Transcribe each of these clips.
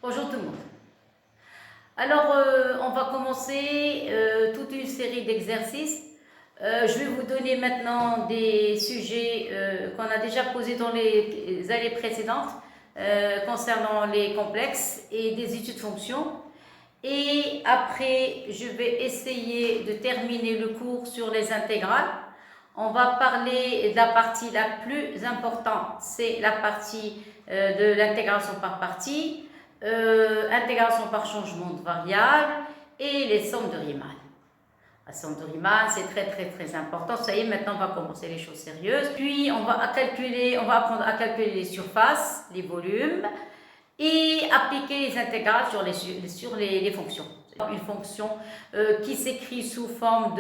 Bonjour tout le monde. Alors, on va commencer toute une série d'exercices. Je vais vous donner maintenant des sujets qu'on a déjà posés dans les années précédentes concernant les complexes et des études de fonction. Et après, je vais essayer de terminer le cours sur les intégrales. On va parler de la partie la plus importante, c'est la partie de l'intégration par partie, intégration par changement de variable et les sommes de Riemann. La somme de Riemann, c'est très important. Ça y est, maintenant on va commencer les choses sérieuses. Puis on va apprendre à calculer les surfaces, les volumes et appliquer les intégrales sur les fonctions. Une fonction qui s'écrit sous forme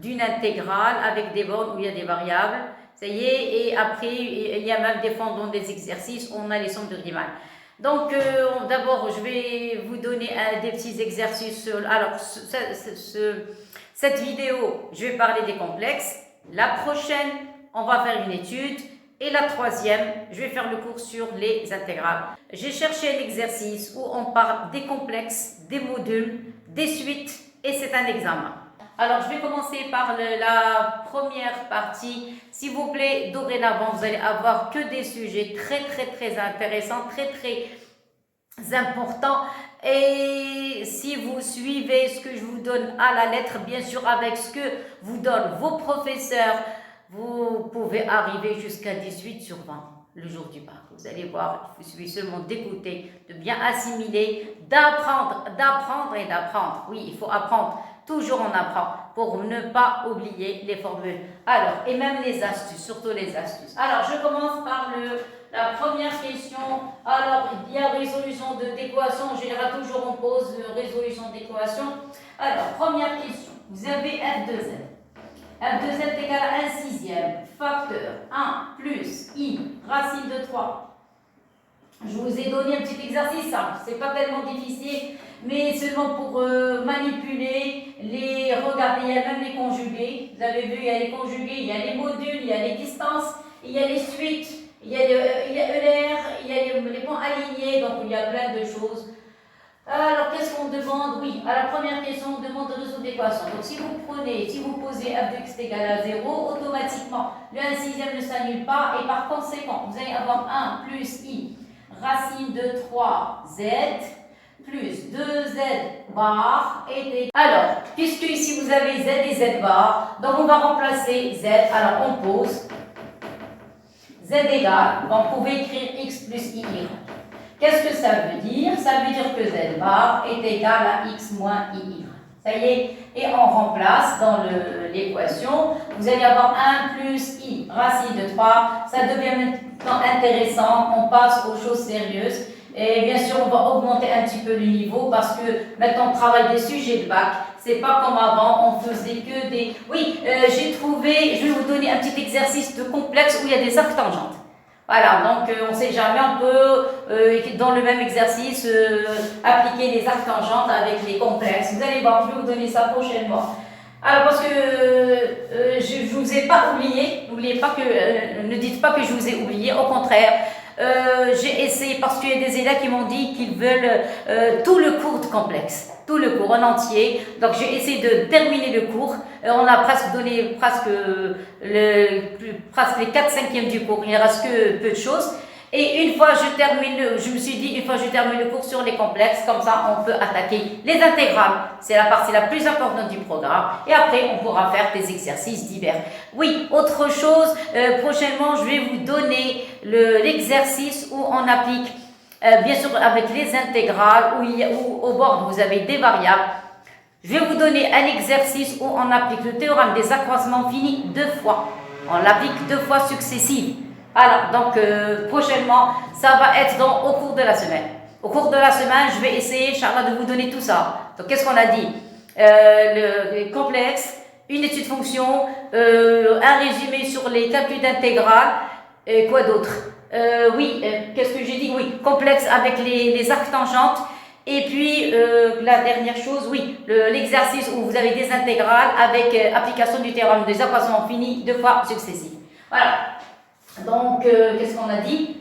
d'une intégrale avec des bornes où il y a des variables. Ça y est, et après il y a même des formes dans des exercices, on a les sommes de Riemann. Donc d'abord je vais vous donner des petits exercices. Alors cette vidéo, je vais parler des complexes. La prochaine, on va faire une étude. Et la troisième, je vais faire le cours sur les intégrales. J'ai cherché un exercice où on parle des complexes, des modules, des suites et c'est un examen. Alors, je vais commencer par la première partie. S'il vous plaît, dorénavant, vous allez avoir que des sujets très intéressants, très importants. Et si vous suivez ce que je vous donne à la lettre, bien sûr, avec ce que vous donnent vos professeurs, vous pouvez arriver jusqu'à 18 sur 20 le jour du bac. Vous allez voir, il suffit seulement d'écouter, de bien assimiler, d'apprendre et d'apprendre. Oui, il faut apprendre, toujours on apprend pour ne pas oublier les formules. Alors, et même les astuces, surtout les astuces. Alors, je commence par la première question. Alors, il y a résolution d'équation. En général, toujours on pose résolution d'équation. Alors, première question. Vous avez f de z. f de z est égal à 1 sixième, facteur 1 plus i, racine de 3. Je vous ai donné un petit exercice simple, c'est pas tellement difficile, mais seulement pour manipuler regardez, il y a même les conjugués. Vous avez vu, il y a les conjugués, il y a les modules, il y a les distances, il y a les suites, il y a ER, il y a les points alignés, donc il y a plein de choses. Alors, qu'est-ce qu'on demande? Oui, à la première question, on demande de résoudre l'équation. Donc, si vous posez f de x est égal à 0, automatiquement, le 1 sixième ne s'annule pas et par conséquent, vous allez avoir 1 plus i, racine de 3z, plus 2z bar est égal. Alors, puisque ici vous avez z et z bar, donc on va remplacer z. Alors, on pose z égale, donc vous pouvez écrire x plus i. Qu'est-ce que ça veut dire? Ça veut dire que z bar est égal à x moins i. Ça y est, et on remplace dans l'équation, vous allez avoir 1 plus i, racine de 3, ça devient maintenant intéressant, on passe aux choses sérieuses, et bien sûr on va augmenter un petit peu le niveau, parce que maintenant on travaille des sujets de bac, c'est pas comme avant, on faisait que des... Oui, j'ai trouvé, je vais vous donner un petit exercice de complexe où il y a des arcs tangentes. Voilà, donc on ne sait jamais, on peut, dans le même exercice, appliquer les arcs tangentes avec les complexes. Vous allez voir, je vais vous donner ça prochainement. Alors, parce que je ne vous ai pas oublié, n'oubliez pas que, ne dites pas que je vous ai oublié, au contraire. J'ai essayé, parce qu'il y a des élèves qui m'ont dit qu'ils veulent tout le cours de complexe, tout le cours en entier. Donc j'ai essayé de terminer le cours. On a presque donné presque les 4/5 du cours. Il ne reste que peu de choses. Et une fois je me suis dit, une fois je termine le cours sur les complexes, comme ça on peut attaquer les intégrales. C'est la partie la plus importante du programme. Et après, on pourra faire des exercices divers. Oui, autre chose, prochainement, je vais vous donner l'exercice où on applique, bien sûr avec les intégrales, où au bord vous avez des variables. Je vais vous donner un exercice où on applique le théorème des accroissements finis 2 fois. On l'applique 2 fois successives. Alors, donc, prochainement, ça va être au cours de la semaine. Au cours de la semaine, je vais essayer, Inch'Allah, de vous donner tout ça. Donc, qu'est-ce qu'on a dit? Le complexe, une étude de fonction, un résumé sur les calculs d'intégrales, quoi d'autre? Oui, qu'est-ce que j'ai dit? Oui, complexe avec les arcs tangentes. Et puis, la dernière chose, oui, l'exercice où vous avez des intégrales avec application du théorème des accroissements finis 2 fois successifs. Voilà. Donc, qu'est-ce qu'on a dit?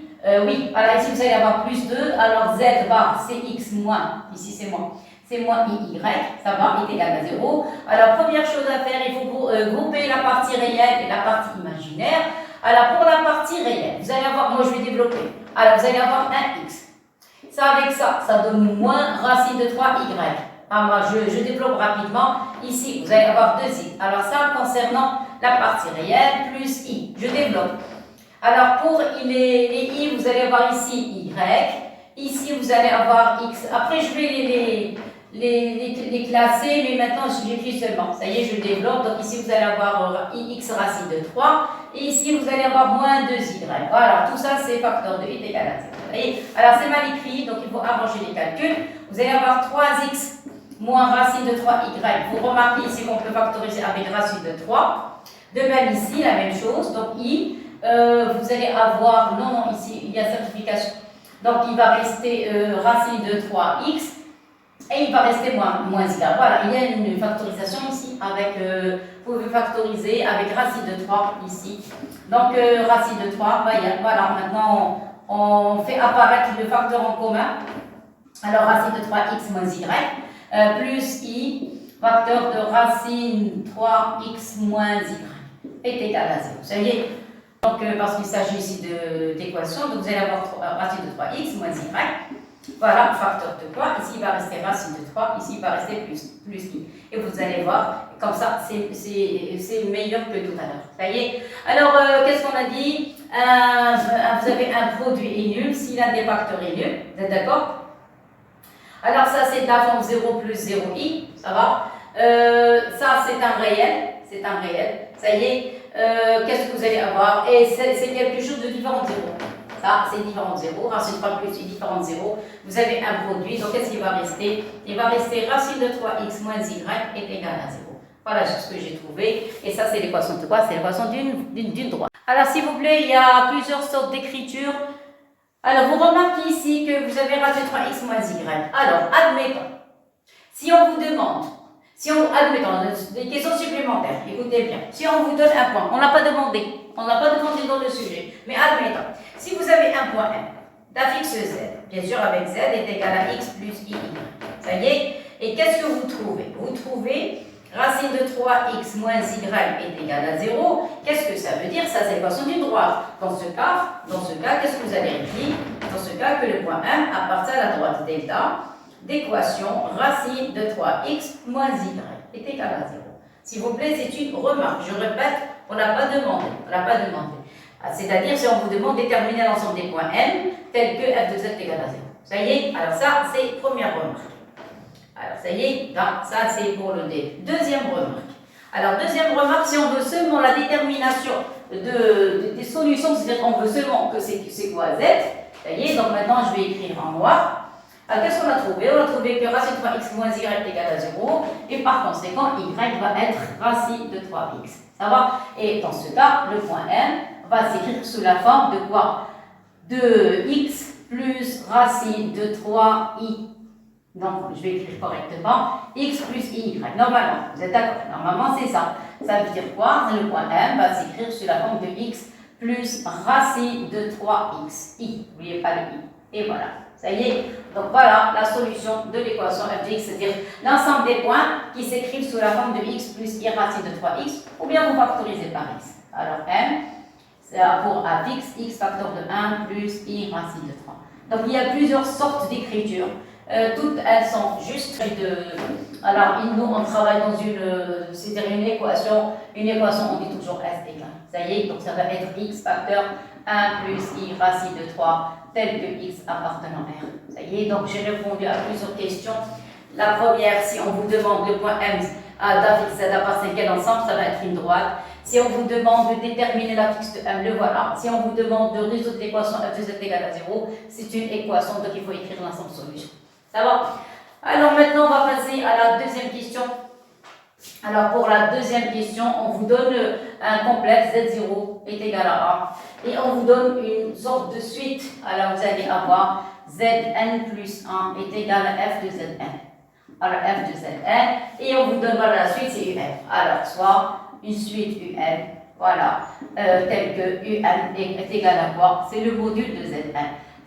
Oui, alors ici vous allez avoir plus 2, alors z bar c'est x moins, ici c'est moins iy, ça va, est égal à 0. Alors première chose à faire, il faut grouper la partie réelle et la partie imaginaire. Alors pour la partie réelle, vous allez avoir, moi je vais développer, alors vous allez avoir un x. Ça avec ça, ça donne moins racine de 3y. Ah, moi je développe rapidement, ici vous allez avoir 2i. Alors ça concernant la partie réelle plus i, je développe. Alors pour les i, vous allez avoir ici y, ici vous allez avoir x. Après je vais les classer, mais maintenant j'écris seulement. Ça y est, je développe. Donc ici vous allez avoir x racine de 3 et ici vous allez avoir moins 2y. Voilà, tout ça c'est facteur de i est égal à 0. Vous voyez? Alors c'est mal écrit, donc il faut arranger les calculs. Vous allez avoir 3x moins racine de 3y. Vous remarquez ici qu'on peut factoriser avec racine de 3. De même ici, la même chose. Donc i. Vous allez avoir, non, ici il y a simplification, donc il va rester racine de 3x et il va rester moins y. Voilà, il y a une factorisation ici avec, vous pouvez factoriser avec racine de 3 ici. Donc racine de 3, voilà, maintenant on fait apparaître le facteur en commun. Alors racine de 3x moins y plus i, facteur de racine 3x moins y est égal à 0. Ça y est. Donc, parce qu'il s'agit ici d'équation, donc vous allez avoir racine de 3x moins y. Voilà, facteur de quoi? Ici, il va rester racine de 3, ici, il va rester plus i. Et vous allez voir, comme ça, c'est meilleur que tout à l'heure. Ça y est. Alors, qu'est-ce qu'on a dit? Vous avez un produit est nul, s'il a des facteurs est nul. Vous êtes d'accord? Alors, ça, c'est la forme 0 plus 0i. Ça va? Ça, c'est un réel. C'est un réel. Ça y est. Qu'est-ce que vous allez avoir? Et c'est quelque chose de différent de 0. Ça, c'est différent de 0. Racine de 3 plus est différent de 0. Vous avez un produit. Donc, qu'est-ce qui va rester? Il va rester racine de 3x moins y est égal à 0. Voilà ce que j'ai trouvé. Et ça, c'est l'équation de quoi? C'est l'équation d'une droite. Alors, s'il vous plaît, il y a plusieurs sortes d'écriture. Alors, vous remarquez ici que vous avez racine de 3x moins y. Alors, admettons, si on vous demande, admettons, des questions supplémentaires, écoutez bien, si on vous donne un point, on n'a pas demandé dans le sujet, mais admettons, si vous avez un point M, d'affixe Z, bien sûr avec Z est égal à x plus i, ça y est, et qu'est-ce que vous trouvez? Vous trouvez racine de 3x moins y est égal à 0, qu'est-ce que ça veut dire? Ça c'est l'équation d'une droite. Dans ce cas, qu'est-ce que vous allez écrire? Dans ce cas, que le point M appartient à la droite delta, d'équation racine de 3x moins y est égal à 0. S'il vous plaît, c'est une remarque. Je répète, on n'a pas demandé. C'est-à-dire, si on vous demande de déterminer l'ensemble des points M, tels que f de z est égal à 0. Ça y est, alors ça, c'est première remarque. Alors, ça y est, ça c'est pour le D. Deuxième remarque. Alors, deuxième remarque, si on veut seulement la détermination des solutions, c'est-à-dire qu'on veut seulement que c'est quoi Z, ça y est, donc maintenant je vais écrire en noir. Alors, qu'est-ce qu'on a trouvé? On a trouvé que racine de 3x moins y est égal à 0, et par conséquent, y va être racine de 3x. Ça va? Et dans ce cas, le point M va s'écrire sous la forme de quoi? De x plus racine de 3i. Donc, je vais écrire correctement, x plus y. Normalement, vous êtes d'accord? Normalement, c'est ça. Ça veut dire quoi? Le point M va s'écrire sous la forme de x plus racine de 3x. I, n'oubliez pas le i. Et voilà. Ça y est. Donc, voilà la solution de l'équation f de x, c'est-à-dire l'ensemble des points qui s'écrivent sous la forme de x plus y racine de 3x, ou bien vous factorisez par x. Alors, M, c'est pour a fixe, x facteur de 1 plus y racine de 3. Donc, il y a plusieurs sortes d'écriture. Toutes elles sont justes. Alors, nous, on travaille dans c'est-à-dire une équation, on dit toujours S égale. Ça y est, donc ça va être x facteur 1 plus y racine de 3, tel que x appartenant à R. Ça y est, donc j'ai répondu à plusieurs questions. La première, si on vous demande le point M d'affixe Z appartient à quel ensemble, ça va être une droite. Si on vous demande de déterminer l'affixe de M, le voilà. Si on vous demande de résoudre l'équation f de Z égale à 0, c'est une équation, donc il faut écrire l'ensemble solution. Ça va? Alors maintenant, on va passer à la deuxième question. Alors pour la deuxième question, on vous donne un complexe Z0 est égal à A. Et on vous donne une sorte de suite. Alors vous allez avoir Zn plus 1 est égal à f de Zn. Alors f de Zn. Et on vous donne, voilà, la suite c'est Un. Alors soit une suite Un voilà, tel que un est égal à quoi? C'est le module de Zn.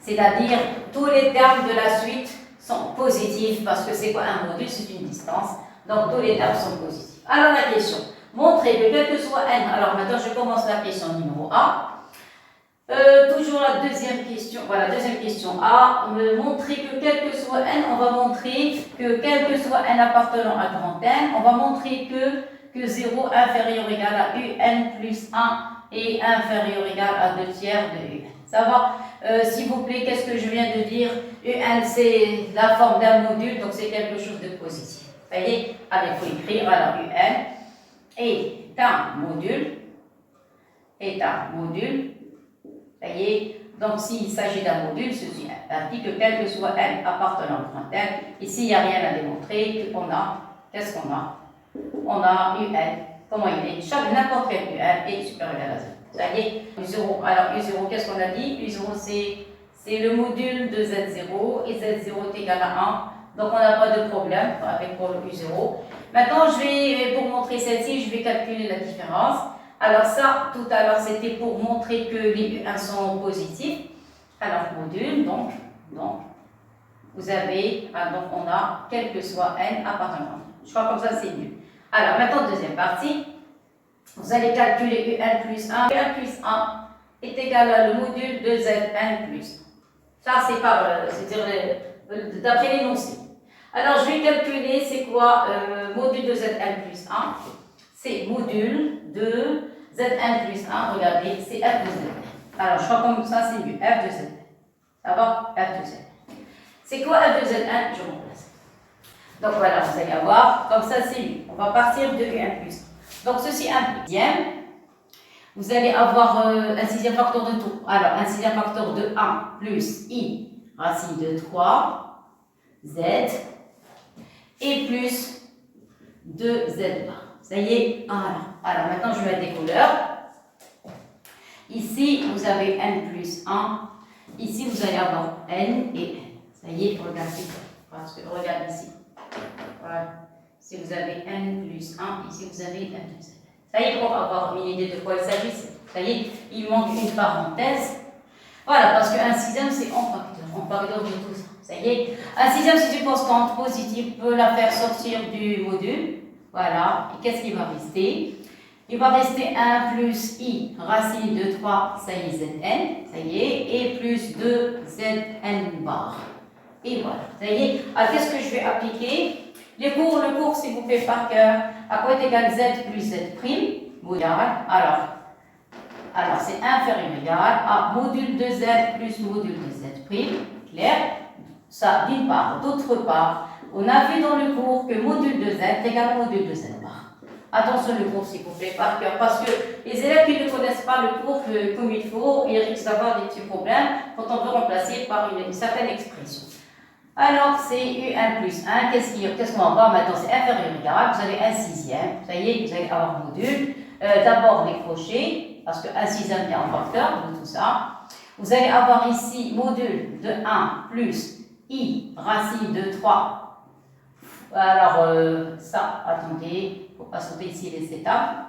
C'est-à-dire, tous les termes de la suite sont positifs, parce que c'est quoi un module? C'est une distance. Donc, tous les termes sont positifs. Alors, la question. Montrer que quel que soit n. Alors, maintenant, je commence la question numéro A. Toujours la deuxième question. Voilà, deuxième question A. Montrer que quel que soit n, on va montrer que quel que soit n appartenant à grand n, on va montrer que 0 inférieur ou égal à un plus 1 et inférieur ou égal à 2 tiers de un. Ça va? S'il vous plaît, qu'est-ce que je viens de dire? Un, c'est la forme d'un module, donc c'est quelque chose de positif. Vous voyez? Allez, il faut écrire. Alors, un est un module. Est un module. Vous voyez? Donc, s'il s'agit d'un module, ceci indique que quel que soit n appartenant au grand n, ici, il n'y a rien à démontrer. On a, qu'est-ce qu'on a? On a un. Comment il est? N'importe quel un est supérieur à 0. Ça y est, U0. Alors, U0, qu'est-ce qu'on a dit? U0, c'est le module de Z0 et Z0 est égal à 1. Donc, on n'a pas de problème avec pour le U0. Maintenant, pour montrer celle-ci, je vais calculer la différence. Alors, ça, tout à l'heure, c'était pour montrer que les U1 sont positifs. Alors, module, donc vous avez, donc on a quel que soit n appartenant. Je crois comme ça, c'est mieux. Alors, maintenant, deuxième partie. Vous allez calculer Un plus 1. Un plus 1 est égal à le module de Zn plus 1. Ça, c'est d'après l'énoncé. Alors, je vais calculer, c'est quoi module de Zn plus 1? C'est module de Zn plus 1. Regardez, c'est f de Zn. Alors, je crois comme ça, c'est mieux. F de Zn. Ça va? F de Zn. C'est quoi f de Zn? Je remplace. Donc, voilà, vous allez avoir, comme ça, c'est mieux. On va partir de Un plus 1. Donc, ceci implique, vous allez avoir un sixième facteur de tout. Alors, un sixième facteur de 1 plus i racine de 3 z et plus 2 z bar. Ça y est, voilà. Alors, maintenant, je vais mettre des couleurs. Ici, vous avez n plus 1. Ici, vous allez avoir n et n. Ça y est, regardez. Parce que, regarde ici. Voilà. Si vous avez n plus 1, ici vous avez n plus 1. Ça y est, pour avoir une idée de quoi il s'agit, ça y est, il manque une parenthèse. Voilà, parce qu'un sixième, c'est en facteur. En facteur de tout ça. Ça y est, un sixième, c'est une constante positive. On peut la faire sortir du module. Voilà. Et qu'est-ce qui va rester? Il va rester 1 plus i racine de 3, ça y est, zn. Ça y est, et plus 2 zn bar. Et voilà. Ça y est. Alors, qu'est-ce que je vais appliquer? Le cours, s'il vous plaît, par cœur, à quoi est égal z plus z prime, égal, alors c'est inférieur égal à module de z plus module de z prime, clair? Ça, d'une part. D'autre part, on a vu dans le cours que module de z est égal à module de z bar. Attention le cours, s'il vous plaît, par cœur, parce que les élèves qui ne connaissent pas le cours comme il faut, ils risquent d'avoir des petits problèmes quand on veut remplacer par une certaine expression. Alors, c'est U1 plus 1. Qu'est-ce qu'on va voir maintenant? C'est inférieur ou égal. Vous avez un sixième. Ça y est, vous allez avoir module. D'abord, les crochets, parce qu'un sixième est en facteur de tout ça. Vous allez avoir ici module de 1 plus i racine de 3. Alors, ça, attendez, il ne faut pas sauter ici les étapes.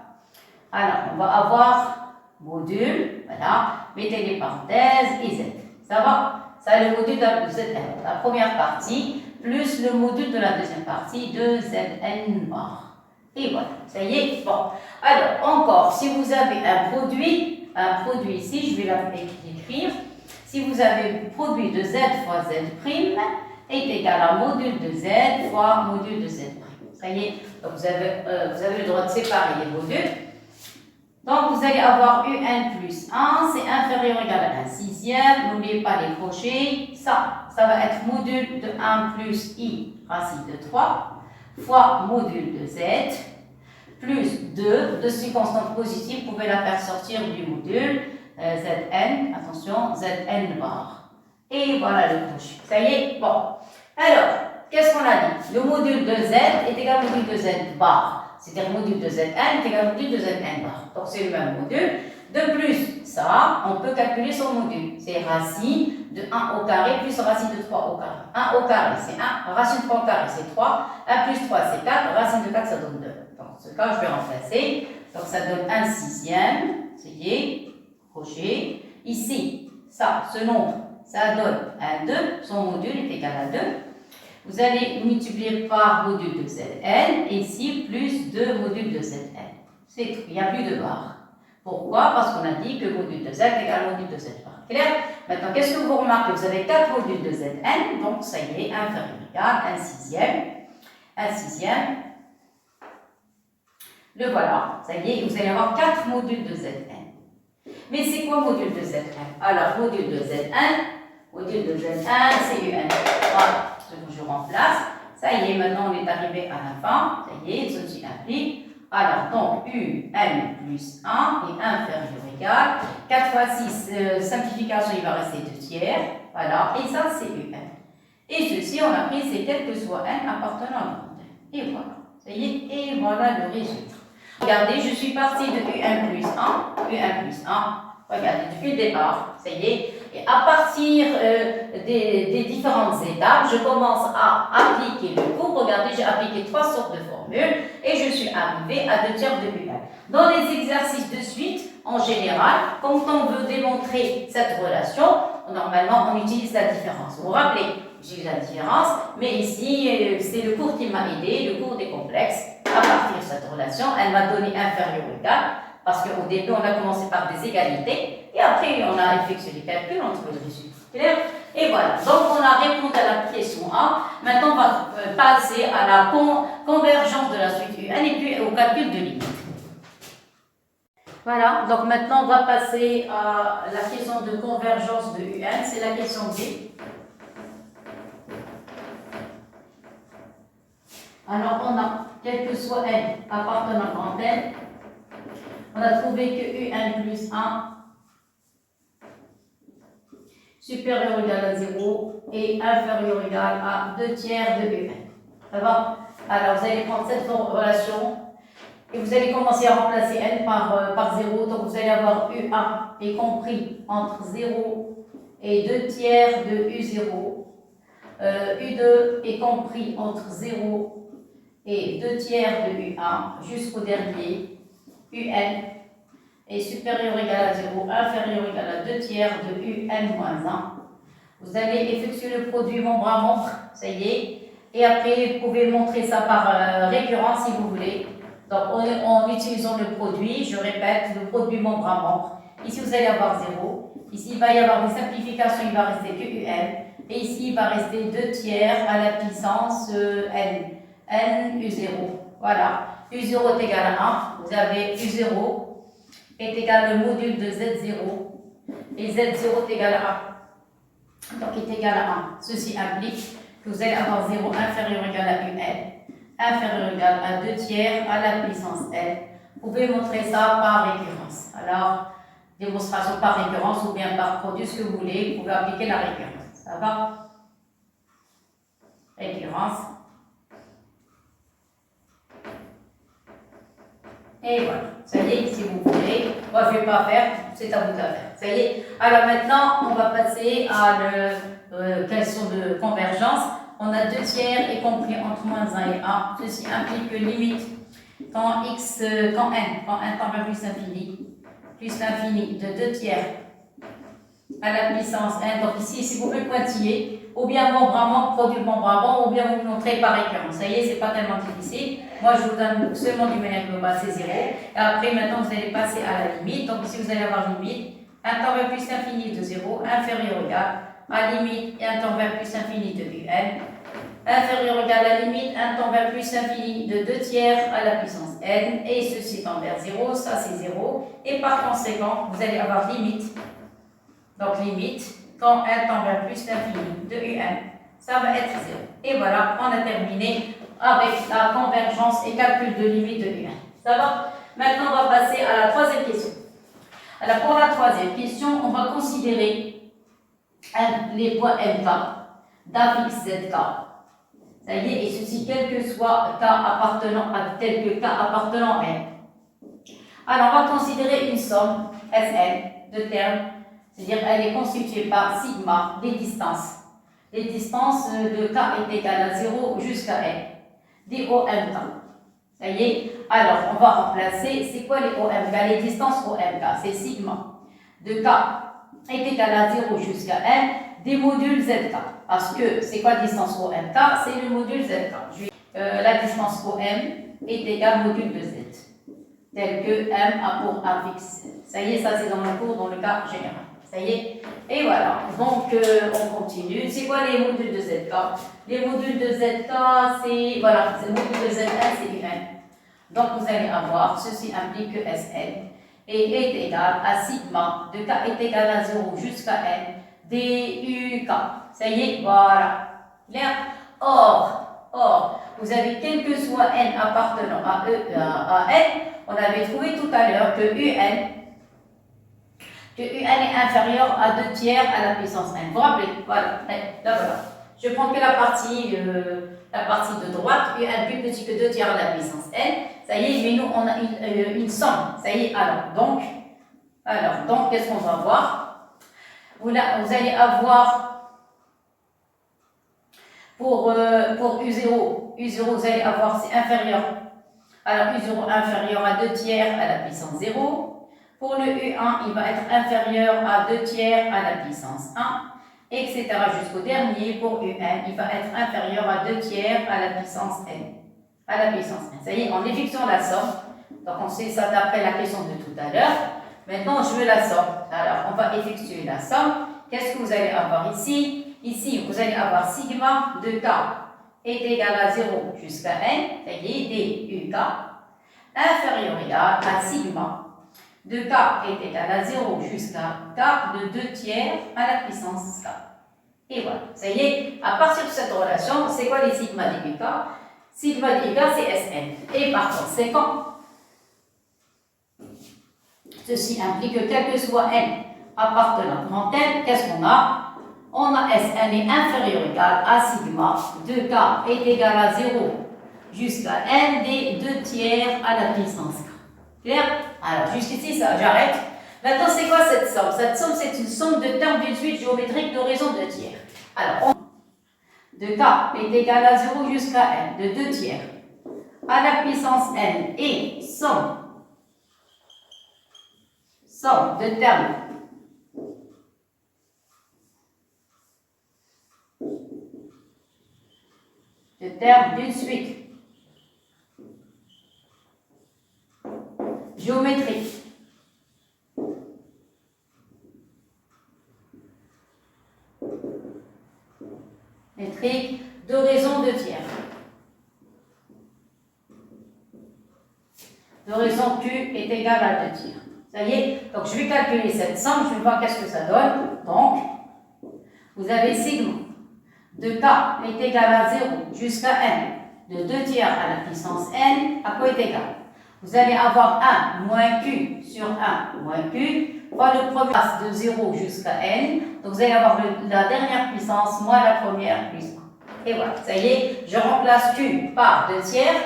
Alors, on va avoir module, voilà, mettez les parenthèses et z. Ça va? Ça, le module de la première partie, plus le module de la deuxième partie de Zn bar. Et voilà, ça y est. Bon, alors, encore, si vous avez un produit ici, je vais l'écrire. Si vous avez produit de z fois z prime est égal à module de z fois module de z prime. Ça y est, donc vous avez le droit de séparer les modules. Donc, vous allez avoir Un plus 1, c'est inférieur ou égal à 1 sixième. N'oubliez pas les crochets. Ça va être module de 1 plus i racine de 3 fois module de z plus 2. De ces constantes positives, vous pouvez la faire sortir du module Zn. Attention, Zn bar. Et voilà le crochet. Ça y est, bon. Alors, qu'est-ce qu'on a dit? Le module de z est égal au module de z bar. C'est-à-dire module de Zn est égal au module de Zn bar. Donc, c'est le même module. De plus, ça, on peut calculer son module. C'est racine de 1 au carré plus racine de 3 au carré. 1 au carré, c'est 1. Racine de 3 au carré, c'est 3. 1 plus 3, c'est 4. Racine de 4, ça donne 2. Dans ce cas, je vais remplacer. Donc ça donne 1/6. Ça y est, crochet. Ici, ça, ce nombre, ça donne un 2. Son module est égal à 2. Vous allez multiplier par module de Zn. Et ici, plus 2 modules de Zn. C'est tout. Il n'y a plus de barre. Pourquoi? Parce qu'on a dit que module de Z égale module de Z barre. Clair? Maintenant, qu'est-ce que vous remarquez? Vous avez 4 modules de Zn. Donc, ça y est, inférieur égal 1/6. Le voilà. Ça y est, vous allez avoir 4 modules de Zn. Mais c'est quoi module de Zn? Alors, module de Zn, c'est Un. Voilà, je remplace. Ça y est, maintenant on est arrivé à la fin. Ça y est, ceci implique. Alors, donc, Un plus 1 est inférieur égal. 4 fois 6, simplification, il va rester 2/3. Voilà, et ça c'est Un. Et ceci, on a pris, c'est quel que soit N appartenant à grand N. Et voilà, ça y est, et voilà le résultat. Regardez, je suis partie de Un plus 1. Regardez, depuis le départ, ça y est. Et à partir des différentes étapes, je commence à appliquer le cours. Regardez, j'ai appliqué 3 sortes de formules et je suis arrivée à 2/3 de Un. Dans les exercices de suite, en général, quand on veut démontrer cette relation, normalement, on utilise la différence. Vous vous rappelez, j'ai la différence, mais ici, c'est le cours qui m'a aidé, le cours des complexes. À partir de cette relation, elle m'a donné inférieur ou égal, parce qu'au début, on a commencé par des égalités, et après, on a effectué les calculs, on trouve le résultat. Clair? Et voilà, donc on a répondu à la question A. Maintenant, on va passer à la convergence de la suite UN et puis au calcul de limite. Voilà, donc maintenant, on va passer à la question de convergence de UN, c'est la question B. Alors, on a, quel que soit N appartenant à grand N, on a trouvé que UN plus 1 supérieur ou égal à 0 et inférieur ou égal à 2/3 de UN. Ça va? Alors, vous allez prendre cette relation et vous allez commencer à remplacer N par 0. Donc, vous allez avoir U1 est compris entre 0 et 2/3 de U0. U2 est compris entre 0 et 2/3 de U1 jusqu'au dernier. UN est supérieur ou égal à 0, inférieur ou égal à 2/3 de UN moins 1. Vous allez effectuer le produit membre à membre, ça y est. Et après, vous pouvez montrer ça par récurrence si vous voulez. Donc, en utilisant le produit, je répète, le produit membre à membre. Ici, vous allez avoir 0. Ici, il va y avoir des simplifications, il va rester que UN. Et ici, il va rester 2/3 à la puissance N. N U0. Voilà. U0 est égal à 1. Vous avez U0 est égal au module de Z0. Et Z0 est égal à 1. Donc, est égal à 1. Ceci implique que vous allez avoir 0 inférieur ou égal à UN. Inférieur ou égal à 2/3 à la puissance N. Vous pouvez montrer ça par récurrence. Alors, démonstration par récurrence ou bien par produit, ce que vous voulez. Vous pouvez appliquer la récurrence. Ça va? Récurrence. Et voilà, ça y est, si vous voulez. Moi, je ne vais pas faire, c'est à vous de faire. Ça y est. Alors maintenant, on va passer à la question de convergence. On a 2/3 est compris entre moins 1 et 1. Ceci implique que limite quand n tend vers plus l'infini de 2/3 à la puissance n. Donc ici, si vous pouvez pointiller, ou bien membre à membre, produit membre à membre, ou bien vous montrez par récurrence. Ça y est, c'est pas tellement difficile. Moi, je vous donne seulement du manière globale, c'est 0. Et après, maintenant, vous allez passer à la limite. Donc ici, vous allez avoir limite, n tend vers plus l'infini de 0, inférieur ou égal à limite, n tend vers plus l'infini de un. Inférieur ou égal à la limite, n tend vers plus l'infini de 2/3 à la puissance n. Et ceci tend vers 0, ça c'est 0. Et par conséquent, vous allez avoir limite. Donc limite, quand n tend vers plus l'infini de un, ça va être 0. Et voilà, on a terminé avec la convergence et calcul de limite de un. Ça va? Maintenant, on va passer à la troisième question. Alors, pour la troisième question, on va considérer les points MK d'affixe ZK. Ça y est, et ceci quel que soit K appartenant à tel que K appartenant à M. Alors, on va considérer une somme Sn de termes, c'est-à-dire elle est constituée par sigma des distances. Les distances de K est égale à 0 jusqu'à N. Des OM K. Ça y est. Alors, on va remplacer, c'est quoi les OMK? Les distances OMK, c'est sigma de K est égal à 0 jusqu'à n des modules ZK. Parce que c'est quoi la distance OMK? C'est le module ZK. La distance OM est égale au module de Z, tel que M a pour A fixe. Ça y est, ça c'est dans le cours, dans le cas général. Ça y est. Et voilà. Donc, on continue. C'est quoi les modules de ZK? Les modules de ZK, c'est, voilà, c'est le module de ZN, c'est UN. Donc, vous allez avoir, ceci implique que Sn est égal à sigma de K est égal à 0 jusqu'à n dUK. Ça y est, voilà. Clair? Or, vous avez quel que soit n appartenant à n, on avait trouvé tout à l'heure que UN est inférieur à 2 tiers à la puissance n. Vous vous rappelez? Voilà. Là, voilà. Je prends que la partie de droite, UN plus petit que 2 tiers à la puissance n. Ça y est, mais nous, on a une somme. Ça y est, alors, donc qu'est-ce qu'on va voir? Vous allez avoir, pour U0, vous allez avoir, c'est inférieur. Alors, U0 inférieur à 2 tiers à la puissance 0. Pour le U1, il va être inférieur à 2 tiers à la puissance 1, etc. jusqu'au dernier. Pour UN, il va être inférieur à 2 tiers à la puissance n. Ça y est, en effectuant la somme, donc on sait ça d'après la question de tout à l'heure. Maintenant, je veux la somme. Alors, on va effectuer la somme. Qu'est-ce que vous allez avoir ici? Ici, vous allez avoir sigma de K est égal à 0 jusqu'à n, ça y est, dUK, inférieur à sigma de K est égal à 0 jusqu'à K de 2 tiers à la puissance K. Et voilà, ça y est, à partir de cette relation, c'est quoi les sigma dUK? Sigma dUK, c'est Sn. Et par conséquent, ceci implique que quel que soit n appartenant à grand n, qu'est-ce qu'on a? On a Sn est inférieur ou égal à sigma de K est égal à 0 jusqu'à n des 2 tiers à la puissance K. Clair? Alors, jusqu'ici, ça, j'arrête. Maintenant, c'est quoi cette somme? Cette somme, c'est une somme de termes d'une suite géométrique de raison de tiers. Alors, de K est égal à 0 jusqu'à n de 2 tiers à la puissance n et somme de termes d'une suite géométrique de raison de tiers. De raison Q est égale à 2 tiers. Ça y est, donc je vais calculer cette somme, je vais voir qu'est-ce que ça donne. Donc, vous avez sigma de K est égal à 0 jusqu'à n de 2 tiers à la puissance n, à quoi est égal? Vous allez avoir 1 moins Q sur 1 moins Q, fois le premier passe de 0 jusqu'à n, donc vous allez avoir la dernière puissance moins la première plus 1. Et voilà, ça y est, je remplace Q par 2 tiers.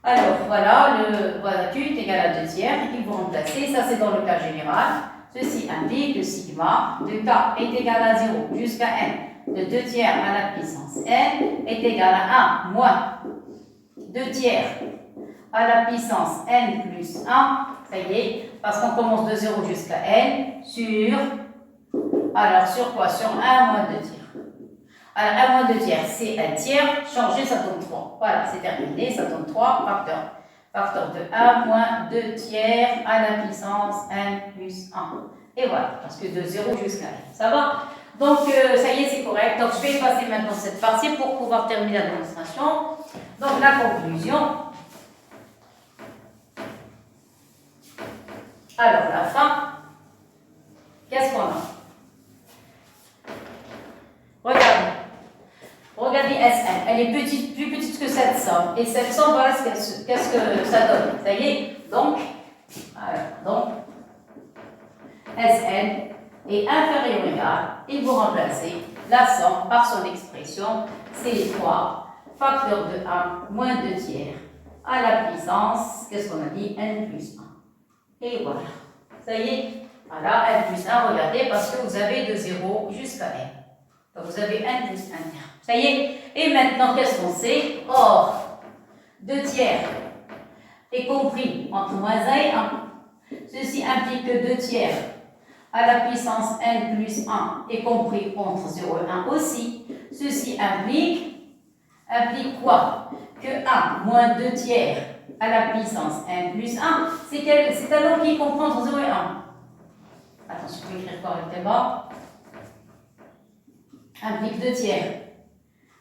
Alors voilà, Q est égal à 2 tiers, il faut remplacer, ça c'est dans le cas général. Ceci indique que sigma de K est égal à 0 jusqu'à n de 2 tiers à la puissance n est égal à 1 moins 2 tiers à la puissance n plus 1, ça y est, parce qu'on commence de 0 jusqu'à n sur quoi? Sur 1 moins 2 tiers. Alors 1 moins 2 tiers, c'est 1 tiers, changer, ça donne 3. Voilà, c'est terminé, ça donne 3, facteur de 1 moins 2 tiers à la puissance n plus 1. Et voilà, parce que de 0 jusqu'à n. Ça va? Donc, ça y est, c'est correct. Donc, je vais passer maintenant cette partie pour pouvoir terminer la démonstration. Donc, la conclusion. Alors, la fin. Qu'est-ce qu'on a? Regardez Sn. Elle est plus petite que cette somme. Et cette somme, voilà qu'est-ce que ça donne. Ça y est? Donc, Sn est inférieur ou égal, il vous remplacez la somme par son expression, c'est les 3 facteurs de 1 moins 2 tiers à la puissance, qu'est-ce qu'on a dit? N plus 1. Et voilà, ça y est, voilà, N plus 1, regardez, parce que vous avez de 0 jusqu'à N. Donc vous avez N plus 1 tiers. Ça y est, et maintenant, qu'est-ce qu'on sait? Or, 2 tiers est compris entre moins 1 et 1. Ceci implique que 2 tiers à la puissance n plus 1 est compris entre 0 et 1 aussi. Ceci implique quoi? Que 1 moins 2 tiers à la puissance n plus 1, c'est un nombre qui comprend entre 0 et 1. Attention, je vais écrire correctement. Implique 2 tiers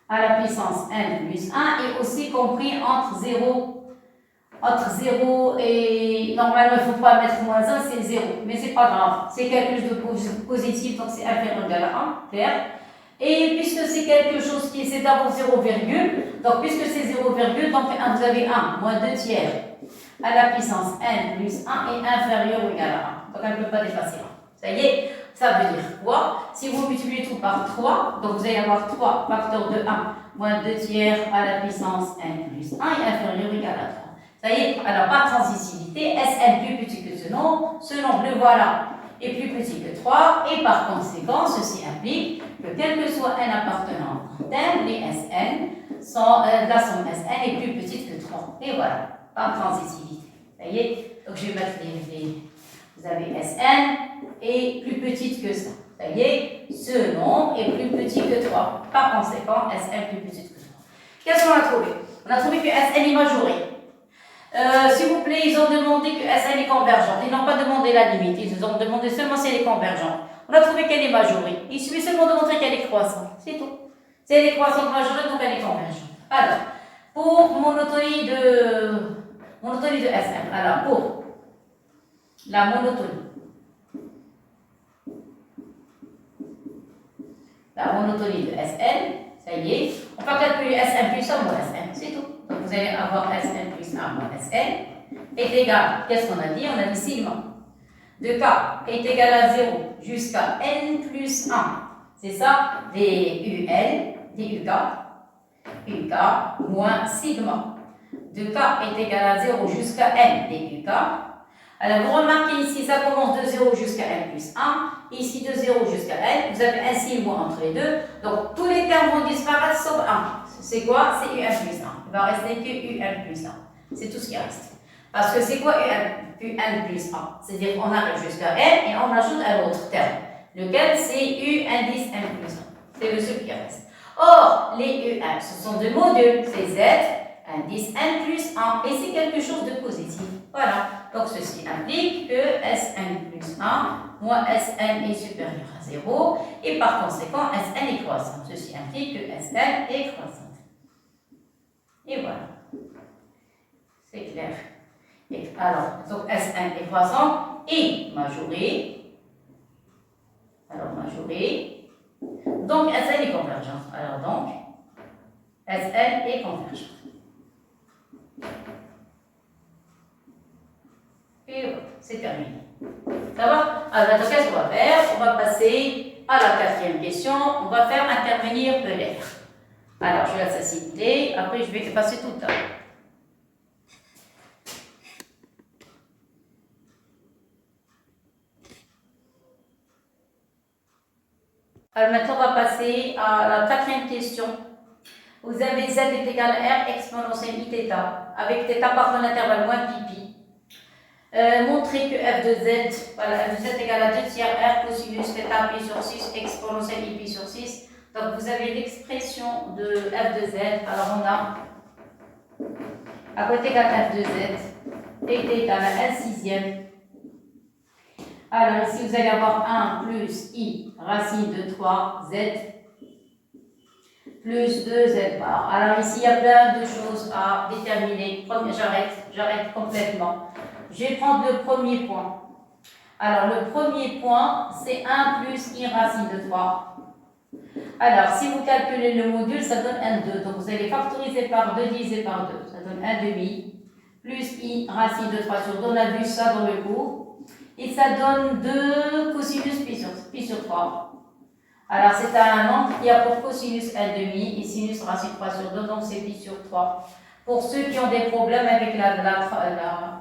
à la puissance n plus 1 est aussi compris entre 0 et normalement il ne faut pas mettre moins 1, c'est 0, mais c'est pas grave, c'est quelque chose de positif, donc c'est inférieur ou égal à 1, clair. Et puisque c'est quelque chose qui c'est d'abord 0, donc puisque c'est 0, donc vous avez 1 moins 2 tiers à la puissance n plus 1 est inférieur ou égal à 1, donc elle ne peut pas dépasser 1. Ça y est, ça veut dire quoi? Si vous multipliez tout par 3, donc vous allez avoir 3 facteurs de 1 moins 2 tiers à la puissance n plus 1 est inférieur ou égal à 3. Ça y est, alors par transitivité, Sn plus petit que ce nombre le voilà, est plus petit que 3, et par conséquent, ceci implique que quel que soit n appartenant à n, les Sn sont, la somme Sn est plus petite que 3. Et voilà, par transitivité. Ça y est, donc je vais mettre vous avez Sn est plus petite que ça. Ça y est, ce nombre est plus petit que 3. Par conséquent, Sn plus petite que 3. Qu'est-ce qu'on a trouvé? On a trouvé que Sn est majoré. S'il vous plaît, ils ont demandé que Sn est convergente. Ils n'ont pas demandé la limite. Ils ont demandé seulement si elle est convergente. On a trouvé qu'elle est majorée. Il suffit seulement de montrer qu'elle est croissante. C'est tout. Si elle est croissante majorée, donc elle est convergente. Alors, pour monotonie de Sn. Alors, pour la monotonie. La monotonie de Sn, ça y est. On va calculer Sn plus 1 moins Sn. C'est tout. Donc vous allez avoir Sn plus 1 moins Sn est égal, qu'est-ce qu'on a dit? On a dit sigma de k est égal à 0 jusqu'à n plus 1. C'est ça, des uk moins sigma de k est égal à 0 jusqu'à n des uk. Alors vous remarquez ici, ça commence de 0 jusqu'à n plus 1. Ici de 0 jusqu'à n, vous avez un sigma entre les deux. Donc tous les termes vont disparaître sauf 1. C'est quoi? C'est un plus 1. Il va rester que un plus 1. C'est tout ce qui reste. Parce que c'est quoi un plus 1? C'est-à-dire qu'on arrive jusqu'à n et on ajoute un autre terme. Lequel c'est un indice n plus 1. C'est le seul qui reste. Or, les un, ce sont deux modules. C'est z, indice n plus 1. Et c'est quelque chose de positif. Voilà. Donc ceci implique que Sn plus 1 moins Sn est supérieur à 0. Et par conséquent, Sn est croissant. Ceci implique que Sn est croissant. Et voilà. C'est clair. Et alors, donc Sn est croissant et majoré. Alors, majoré. Donc, Sn est convergent. Alors, donc, Sn est convergent. Et voilà, c'est terminé. Ça va? Alors, qu'est-ce qu'on va faire? On va passer à la quatrième question. On va faire intervenir Euler. Alors, je laisse ça citer. Après, je vais passer tout le temps. Alors, maintenant, on va passer à la quatrième question. Vous avez z est égal à r exponentielle i θ, avec θ partant de l'intervalle moins pi. Montrez que f de z, voilà, f de z égale à 2 tiers r cosinus θ pi sur 6 exponentielle i pi sur 6. Donc, vous avez l'expression de f de z. Alors, on a à côté égal f de z est égal à 1 sixième. Alors, ici, vous allez avoir 1 plus i racine de 3z plus 2z bar. Alors, ici, il y a plein de choses à déterminer. J'arrête complètement. Je vais prendre le premier point. Alors, le premier point, c'est 1 plus i racine de 3. Alors, si vous calculez le module, ça donne 1, 2. Donc, vous allez factoriser par 2, diviser par 2. Ça donne 1 demi plus i racine de 3 sur 2. On a vu ça dans le cours. Et ça donne 2 cosinus pi sur 3. Alors, c'est un nombre qui a pour cosinus 1 demi et sinus racine 3 sur 2. Donc, c'est pi sur 3. Pour ceux qui ont des problèmes avec la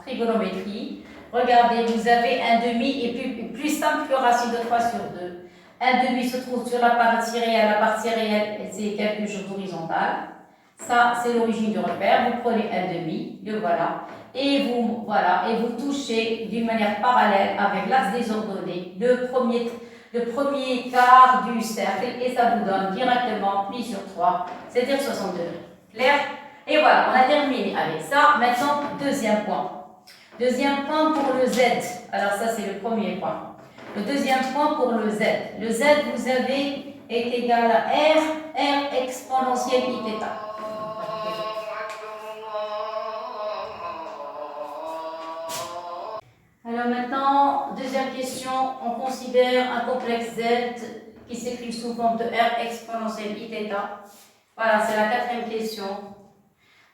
trigonométrie, regardez, vous avez 1 demi et plus simple que racine de 3 sur 2. 1 demi se trouve sur la partie réelle. La partie réelle, c'est quelque chose d'horizontal. Ça, c'est l'origine du repère. Vous prenez un demi, le voilà. Et vous touchez d'une manière parallèle avec l'axe des ordonnées le premier quart du cercle et ça vous donne directement pli sur 3, c'est-à-dire 60 degrés. Clair? Et voilà, on a terminé avec ça. Maintenant, deuxième point. Deuxième point pour le Z. Alors ça, c'est le premier point. Le deuxième point pour le Z. Le Z, vous avez est égal à R exponentielle I θ. Alors maintenant, deuxième question, on considère un complexe Z qui s'écrit sous forme de R exponentielle I θ. Voilà, c'est la quatrième question.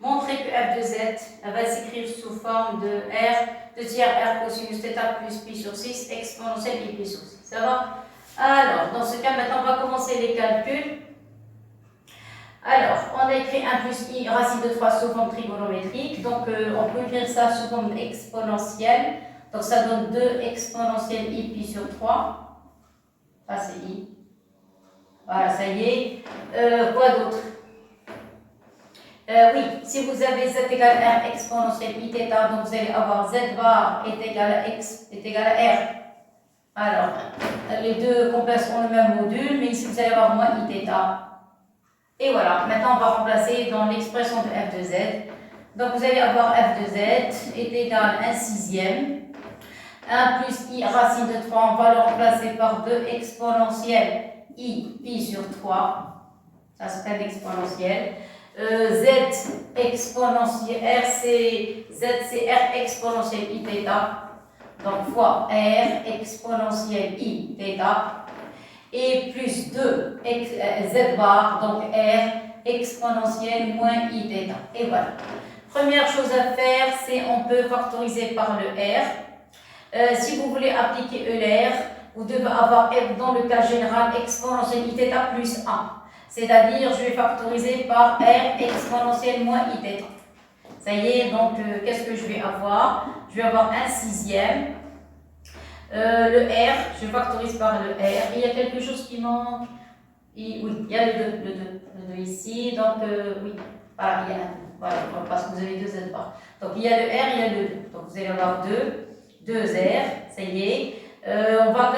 Montrez que f de z va s'écrire sous forme de r de tiers r cosinus θ plus pi sur 6 exponentielle i pi sur 6. Ça va? Alors, dans ce cas, maintenant, on va commencer les calculs. Alors, on a écrit 1 plus i racine de 3 sous forme trigonométrique. Donc, on peut écrire ça sous forme exponentielle. Donc, ça donne 2 exponentielle i pi sur 3. Ça, c'est i. Voilà, ça y est. Quoi d'autre? Oui, si vous avez z égale r exponentielle i θ, donc vous allez avoir z bar est égal à x est égal à r. Alors, les deux complexes ont le même module, mais ici vous allez avoir moins i θ. Et voilà, maintenant on va remplacer dans l'expression de f de z. Donc vous allez avoir f de z est égal à 1 sixième. 1 plus i racine de 3, on va le remplacer par 2 exponentielle i pi sur 3. Ça s'appelle l'exponentielle. Z exponentielle R, c'est R exponentielle I θ. Donc fois R exponentielle I θ. Et plus 2 Z bar, donc R exponentielle moins I θ. Et voilà. Première chose à faire, c'est on peut factoriser par le R. Si vous voulez appliquer ELR, vous devez avoir F dans le cas général exponentielle I θ plus 1. C'est-à-dire, je vais factoriser par R exponentielle moins I θ. Ça y est, donc, qu'est-ce que je vais avoir? Je vais avoir 1 sixième. Le R, je factorise par le R. Et il y a quelque chose qui manque. Oui, il y a le 2 ici. Donc, oui, voilà, il y a un 2. Voilà, parce que vous avez 2 Z bar. Donc, il y a le R, il y a le 2. Donc, vous allez avoir 2 R. Ça y est. On va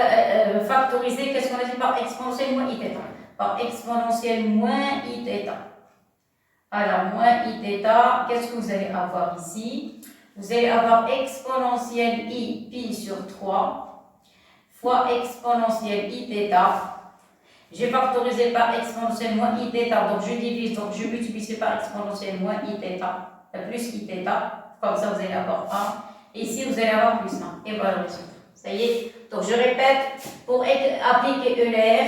factoriser, qu'est-ce qu'on a dit par exponentielle moins I θ? Par exponentielle moins I θ. Alors, moins I θ, qu'est-ce que vous allez avoir ici? Vous allez avoir exponentielle I pi sur 3 fois exponentielle I θ. J'ai factorisé par exponentielle moins I θ, donc je divise, donc je multiplie par exponentielle moins I θ, plus I θ, comme ça vous allez avoir 1. Et ici vous allez avoir plus 1. Et voilà le résultat. Ça y est. Donc je répète, pour appliquer ELR,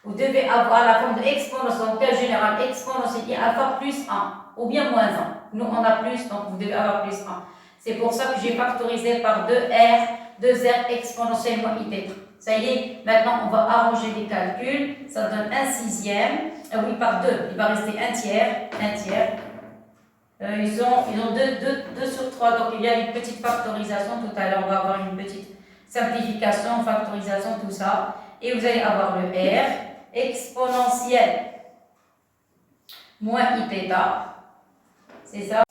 vous devez avoir la forme de exponentielle, donc cas général exponentielle I alpha plus 1, ou bien moins 1. Nous, on a plus, donc vous devez avoir plus 1. C'est pour ça que j'ai factorisé par 2R exponentielle moins I θ. Ça y est, maintenant on va arranger les calculs. Ça donne 1 sixième. Oui, par 2, il va rester 1 tiers. Ils ont 2 sur 3, donc il y a une petite factorisation. Tout à l'heure, on va avoir une petite simplification, factorisation, tout ça. Et vous allez avoir le R exponentielle moins I θ. C'est ça.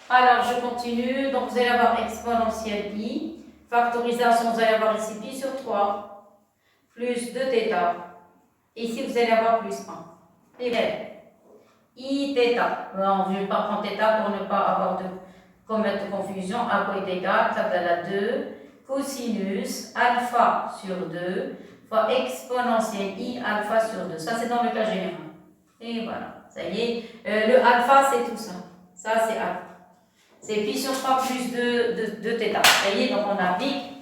Alors, je continue. Donc, vous allez avoir exponentielle I. Factorisation, vous allez avoir ici pi sur 3 plus 2θ. Ici, vous allez avoir plus 1. Et bien, I θ. Non, je ne vais pas prendre θ pour ne pas avoir de commettre de confusion. À quoi est égal? Ça donne à 2 cosinus alpha sur 2 fois exponentielle I alpha sur 2. Ça, c'est dans le cas général. Et voilà, ça y est. Le alpha, c'est tout ça. Ça, c'est alpha. C'est pi sur 3 plus 2θ. Ça y est, donc on applique.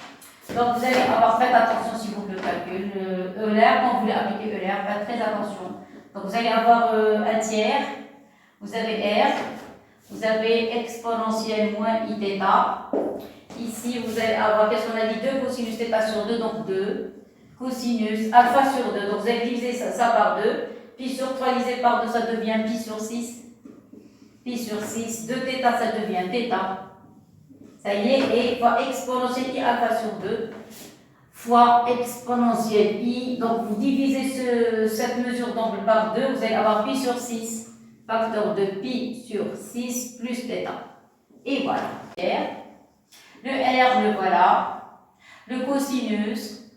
Donc, vous allez avoir, faites attention si vous le calculez. ELR, quand vous voulez appliquer ELR, faites très attention. Donc, vous allez avoir 1 tiers. Vous avez R. Vous avez exponentielle moins I θ. Ici, vous allez avoir, qu'est-ce qu'on a dit? 2 cosinus θ sur 2, donc 2. Cosinus alpha sur 2. Donc, vous allez diviser ça par 2. Pi sur 3 divisé par 2, ça devient pi sur 6. Pi sur 6. 2θ, ça devient θ. Ça y est. Et fois exponentielle I alpha sur 2. Fois exponentielle I. Donc, vous divisez cette mesure d'angle par 2. Vous allez avoir pi sur 6. facteur de pi sur 6 plus θ. Et voilà. Le R, le voilà. Le cosinus,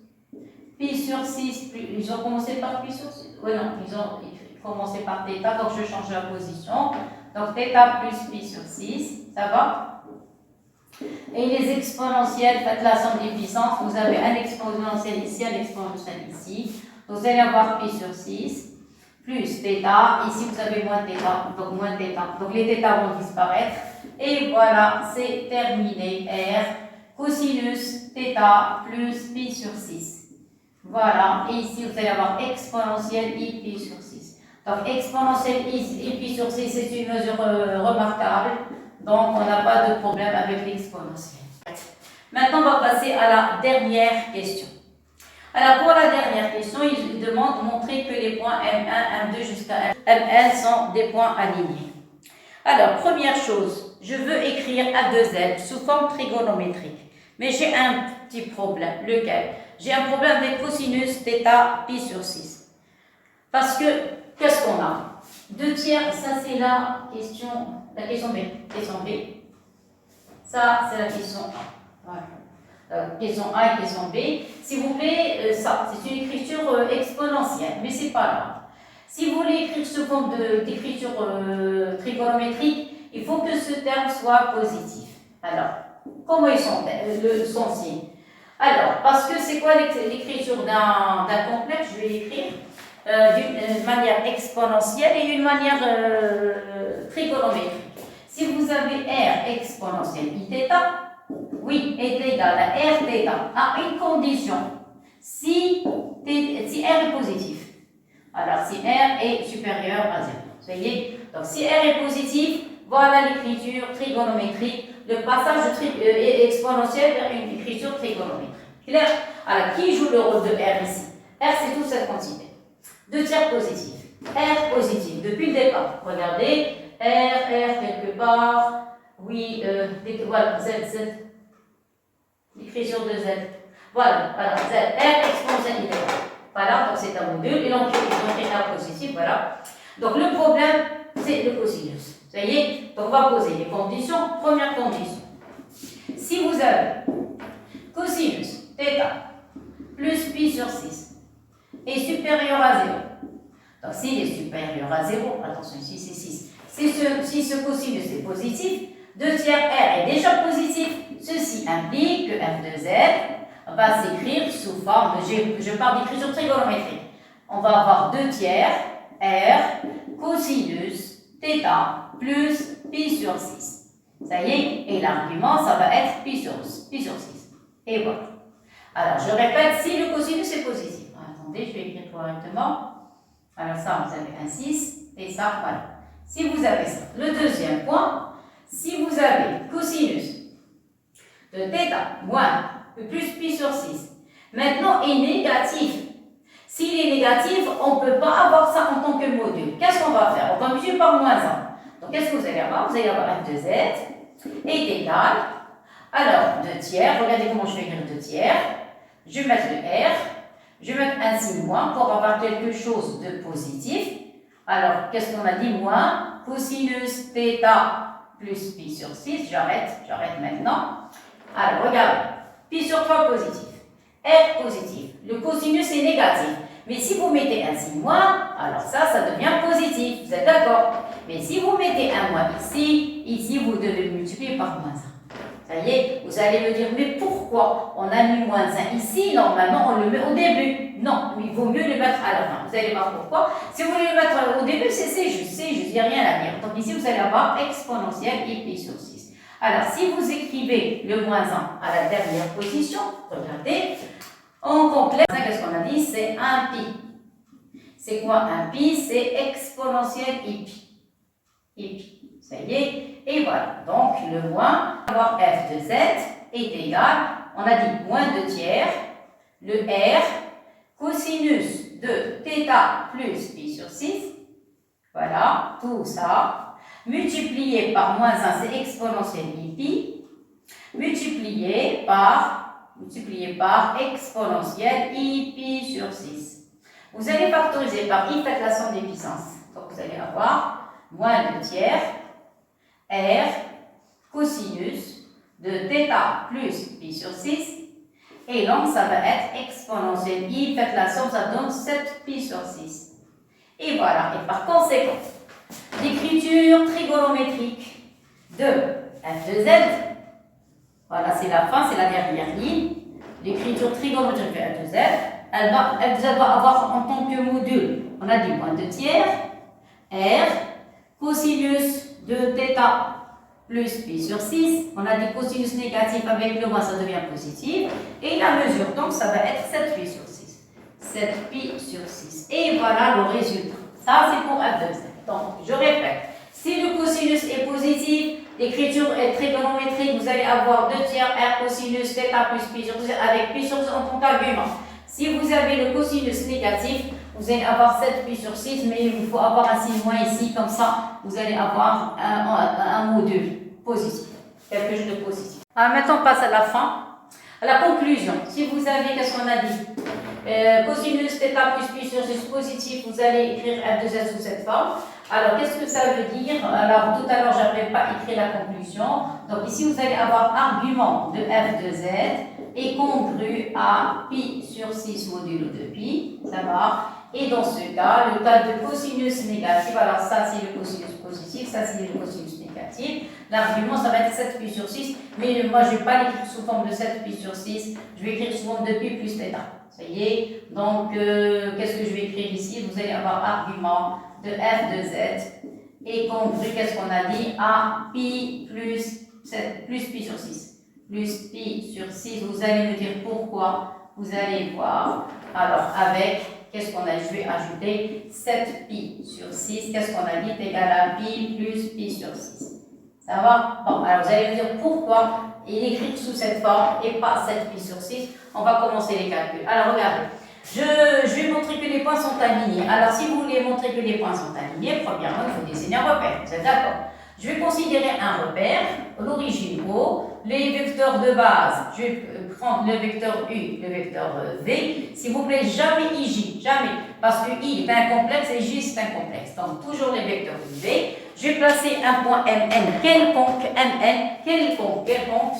pi sur 6, ils ont commencé par pi sur 6. Oui, non, ils ont commencé par θ, donc je change la position. Donc θ plus pi sur 6, ça va? Et les exponentielles, faites la somme des puissances. Vous avez un exponentiel ici, un exponentiel ici. Vous allez avoir pi sur 6 plus θ. Ici, vous avez moins θ, donc moins θ. Donc les θ vont disparaître. Et voilà, c'est terminé. R, cosinus θ plus pi sur 6. Voilà. Et ici, vous allez avoir exponentielle i pi sur 6. Donc exponentielle i pi sur 6, c'est une mesure remarquable. Donc, on n'a pas de problème avec l'exponentielle. Maintenant, on va passer à la dernière question. Alors, pour la dernière question, il demande de montrer que les points M1, M2 jusqu'à MN sont des points alignés. Alors, première chose, je veux écrire A2Z sous forme trigonométrique. Mais j'ai un petit problème. Lequel? J'ai un problème avec cosinus θ pi sur 6. Parce que, qu'est-ce qu'on a? 2 tiers, ça c'est la question B. Question B. Ça, c'est la question A. Voilà. Question A et question B. S'il vous plaît, ça, c'est une écriture exponentielle, mais c'est pas grave. Si vous voulez écrire sous forme d'écriture trigonométrique, il faut que ce terme soit positif. Alors, comment ils sont son signe? Alors, parce que c'est quoi l'écriture d'un complexe? Je vais l'écrire d'une manière exponentielle et d'une manière trigonométrique. Si vous avez R exponentielle I θ, oui, est égal à R θ à une condition. Si R est positif. Alors, si R est supérieur à 0. Vous voyez? Donc, si R est positif, voilà l'écriture trigonométrique, le passage exponentiel vers une écriture trigonométrique. Clair? Alors, qui joue le rôle de R ici? R, c'est toute cette quantité. 2 tiers positifs. R positif, depuis le départ. Regardez, R quelque part. Oui, voilà, Z. L'écriture de Z. Voilà, Z. R exponentielle I. Voilà, donc c'est un module. Et donc, ils ont R positif, voilà. Donc, le problème, c'est le cosinus. Vous voyez? Donc, on va poser les conditions. Première condition. Si vous avez cosinus θ plus pi sur 6 est supérieur à 0. Donc, s'il est supérieur à 0, attention, ici c'est 6. Si ce cosinus est positif, 2 tiers R est déjà positif. Ceci implique que f de z va s'écrire sous forme de, je parle d'écriture trigonométrique. On va avoir 2 tiers R cosinus θ plus pi sur 6. Ça y est, et l'argument, ça va être pi sur 6. Et voilà. Alors, je répète, si le cosinus est positif. Attendez, je vais écrire correctement. Alors ça, vous avez un 6, et ça, voilà. Si vous avez ça. Le deuxième point, si vous avez cosinus de θ moins plus pi sur 6, maintenant est négatif. S'il est négatif, on ne peut pas avoir ça en tant que module. Qu'est-ce qu'on va faire? On va multiplier par moins 1. Donc, qu'est-ce que vous allez avoir? Vous allez avoir f de z est égal. Alors, 2 tiers, regardez comment je vais écrire 2 tiers. Je vais mettre le R. Je vais mettre un signe moins pour avoir quelque chose de positif. Alors, qu'est-ce qu'on a dit? Moins cosinus θ plus pi sur 6. J'arrête maintenant. Alors, regarde. Pi sur 3 positif. R positif. Le cosinus est négatif. Mais si vous mettez un signe moins, alors ça devient positif. Vous êtes d'accord? Mais si vous mettez un moins ici vous devez multiplier par moins 1. Ça y est, vous allez me dire, mais pourquoi on a mis moins 1 ici? Normalement, on le met au début. Non, il vaut mieux le mettre à la fin. Vous allez voir pourquoi. Si vous voulez le mettre au début, c'est juste, il n'y a rien à dire. Donc ici, vous allez avoir exponentielle et pi sur 6. Alors, si vous écrivez le moins 1 à la dernière position, regardez, on complète. Qu'est-ce qu'on a dit? C'est un pi. C'est quoi un pi? C'est exponentielle et pi. Ça y est. Et voilà. Donc, le moins, avoir f de z est égal, on a dit moins 2 tiers, le r, cosinus de θ plus pi sur 6. Voilà, tout ça. Multiplié par moins 1, c'est exponentielle i pi. Multiplié par exponentielle i pi sur 6. Vous allez factoriser par i, faites la somme des puissances. Donc, vous allez avoir moins 2 tiers R cosinus de θ plus pi sur 6. Et donc, ça va être exponentielle i, faites la somme, ça donne 7 pi sur 6. Et voilà, et par conséquent, l'écriture trigonométrique de f de z, voilà, c'est la fin, c'est la dernière ligne. L'écriture trigonométrique de f de z, f de z va avoir en tant que module, on a dit moins 2 tiers, r, cosinus de θ plus pi sur 6, on a dit cosinus négatif avec le moins, ça devient positif, et la mesure, donc ça va être 7 pi sur 6. 7 pi sur 6. Et voilà le résultat. Ça, c'est pour f de z. Donc, je répète, si le cosinus est positif, l'écriture est trigonométrique, vous allez avoir 2 tiers r cosinus θ plus pi sur 6 avec pi sur 6 en tant qu'argument. Si vous avez le cosinus négatif, vous allez avoir 7 pi sur 6, mais il faut avoir un signe moins ici, comme ça, vous allez avoir un module positif, quelque chose de positif. Alors maintenant, on passe à la fin, à la conclusion. Si vous avez, qu'est-ce qu'on a dit cosinus θ plus pi sur 6 positif, vous allez écrire f de z sous cette forme. Alors, qu'est-ce que ça veut dire? Alors, tout à l'heure, je n'avais pas écrit la conclusion. Donc, ici, vous allez avoir argument de f de z est congru à pi sur 6 modulo de pi, ça va. Et dans ce cas, le cas de cosinus négatif, alors ça c'est le cosinus positif, ça c'est le cosinus négatif. L'argument, ça va être 7 pi sur 6, mais moi je ne vais pas l'écrire sous forme de 7 pi sur 6, je vais écrire sous forme de pi plus θ. Ça y est, donc qu'est-ce que je vais écrire ici? Vous allez avoir argument de f de z et congru, qu'est-ce qu'on a dit? À pi plus 7, plus pi sur 6. Plus pi sur 6, vous allez me dire pourquoi, vous allez voir. Alors, avec, qu'est-ce qu'on a? Je vais ajouter 7 pi sur 6, qu'est-ce qu'on a dit? C'est égal à pi plus pi sur 6. Ça va? Bon, alors vous allez me dire pourquoi il est écrit sous cette forme et pas 7 pi sur 6. On va commencer les calculs. Alors, regardez. Je vais montrer que les points sont alignés. Alors, si vous voulez montrer que les points sont alignés, premièrement, il faut dessiner un repère. Vous êtes d'accord? Je vais considérer un repère, l'origine O, les vecteurs de base. Je vais prendre le vecteur U, le vecteur V. S'il vous plaît, jamais IJ, jamais. Parce que I est un complexe et J c'est un complexe. Donc, toujours les vecteurs U, V. Je vais placer un point MN, quelconque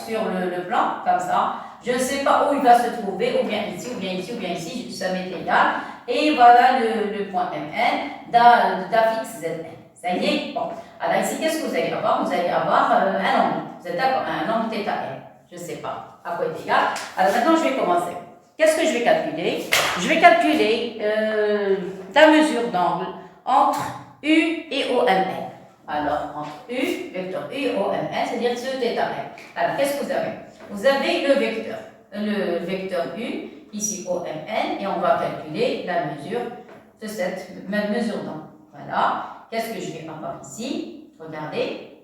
sur le plan, comme ça. Je ne sais pas où il va se trouver, ou bien ici, ou bien ici, ou bien ici, ça m'est égal. Et voilà le point MN d'affixe ZN. Ça y est? Bon. Alors ici, qu'est-ce que vous allez avoir? Vous allez avoir un angle. Vous êtes d'accord? Un angle θm. Je ne sais pas à quoi il est égal. Alors maintenant, je vais commencer. Qu'est-ce que je vais calculer? Je vais calculer la mesure d'angle entre U et OMN. Alors, entre U, vecteur U et OMN, c'est-à-dire ce θm. Alors, qu'est-ce que vous avez? Vous avez le vecteur U, ici OMN, et on va calculer la mesure de cette même mesure d'angle. Voilà. Qu'est-ce que je vais avoir ici? Regardez.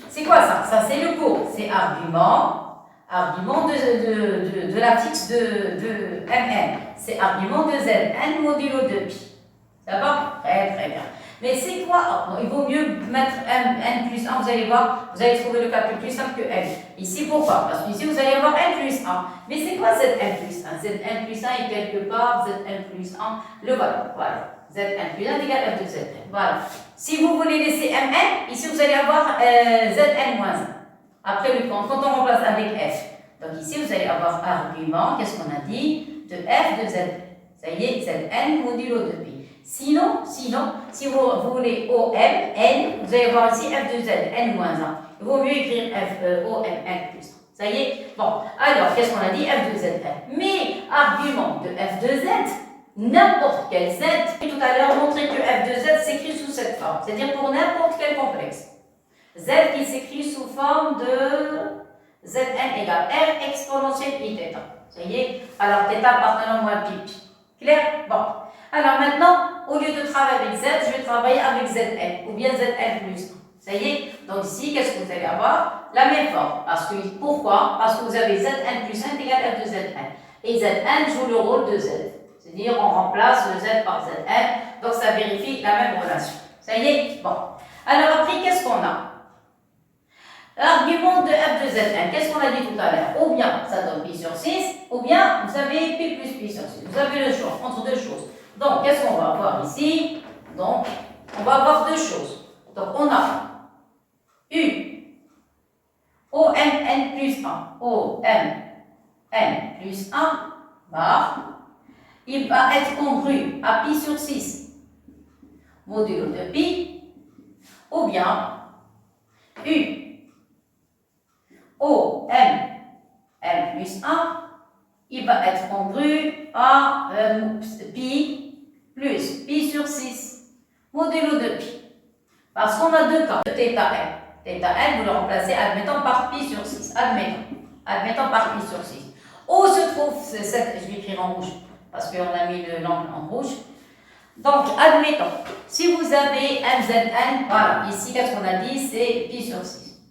C'est quoi ça? Ça, c'est le cours. C'est argument de la fixe de Mn. C'est argument de Zn modulo de pi. Ça va? Très, très bien. Mais c'est quoi? Il vaut mieux mettre n plus 1. Vous allez voir, vous allez trouver le calcul plus simple que n. Ici, pourquoi? Parce qu'ici, vous allez avoir n plus 1. Mais c'est quoi Zn plus 1? Zn plus 1 est quelque part Zn plus 1. Le voilà. Voilà. Zn plus 1 est égal à f de Zn. Voilà. Si vous voulez laisser Mn, ici, vous allez avoir Zn moins 1. Après le compte, quand on remplace avec f. Donc ici, vous allez avoir argument, qu'est-ce qu'on a dit? De f de Zn. Ça y est, Zn modulo de pi. Sinon, si vous voulez OM, N, vous allez voir ici f de Z, N moins 1. Il vaut mieux écrire OM, N plus 1. Ça y est? Bon, alors, qu'est-ce qu'on a dit? F de Z, N. Mais, argument de f de Z, n'importe quel Z, tout à l'heure, montré que f de Z s'écrit sous cette forme, c'est-à-dire pour n'importe quel complexe. Z qui s'écrit sous forme de Zn égale R exponentielle I θ. Ça y est? Alors, θ appartenant à moins pi. Clair? Bon. Alors maintenant, au lieu de travailler avec Z, je vais travailler avec Zn, ou bien Zn plus 1. Ça y est? Donc ici, qu'est-ce que vous allez avoir? La même forme. Pourquoi? Parce que vous avez Zn plus 1 égale f de Zn. Et Zn joue le rôle de Z. C'est-à-dire, on remplace le Z par Zn, donc ça vérifie la même relation. Ça y est? Bon. Alors après, qu'est-ce qu'on a? L'argument de f de Zn, qu'est-ce qu'on a dit tout à l'heure? Ou bien ça donne pi sur 6, ou bien vous avez pi plus pi sur 6. Vous avez le choix entre deux choses. Donc, qu'est-ce qu'on va avoir ici? Donc, on va avoir deux choses. Donc, on a U, OMN plus 1, OMN plus 1, bar. Il va être congru à pi sur 6, modulo de pi, ou bien U, OMN plus 1, il va être congru à pi plus pi sur 6, modulo de pi. Parce qu'on a deux cas, θ n. Θ n, vous le remplacez, admettons, par pi sur 6. Admettons par pi sur 6. Où se trouve cette, je vais écrire en rouge, parce qu'on a mis l'angle en rouge. Donc, admettons, si vous avez mzn, voilà, ici, qu'est-ce qu'on a dit? C'est pi sur 6.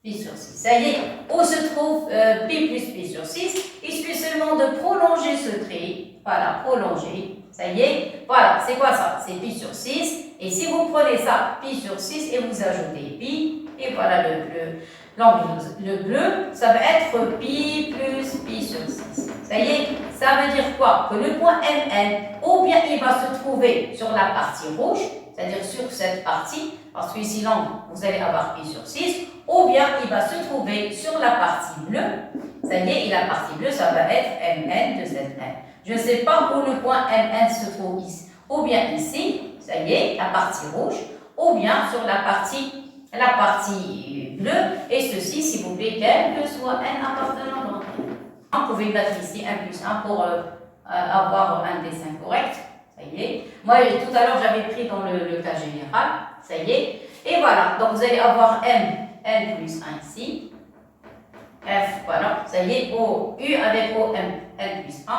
Pi sur 6. Ça y est, où se trouve pi plus pi sur 6? Il suffit seulement de prolonger ce trait. Voilà, prolonger. Ça y est, voilà, c'est quoi ça? C'est pi sur 6. Et si vous prenez ça, pi sur 6, et vous ajoutez pi, et voilà le bleu, ça va être pi plus pi sur 6. Ça y est, ça veut dire quoi? Que le point MN, ou bien il va se trouver sur la partie rouge, c'est-à-dire sur cette partie, parce qu'ici l'angle, vous allez avoir pi sur 6, ou bien il va se trouver sur la partie bleue. Ça y est, et la partie bleue, ça va être MN de Zn. Je ne sais pas où le point MN se trouve ici, ou bien ici, ça y est, la partie rouge, ou bien sur la partie bleue, et ceci, s'il vous plaît, quel que soit n appartenant dans n. Vous pouvez mettre ici 1 plus 1 pour avoir un dessin correct. Ça y est. Moi, tout à l'heure, j'avais pris dans le cas général. Ça y est. Et voilà. Donc, vous allez avoir n plus 1 ici. F, voilà. Ça y est. O, U avec O, n plus 1.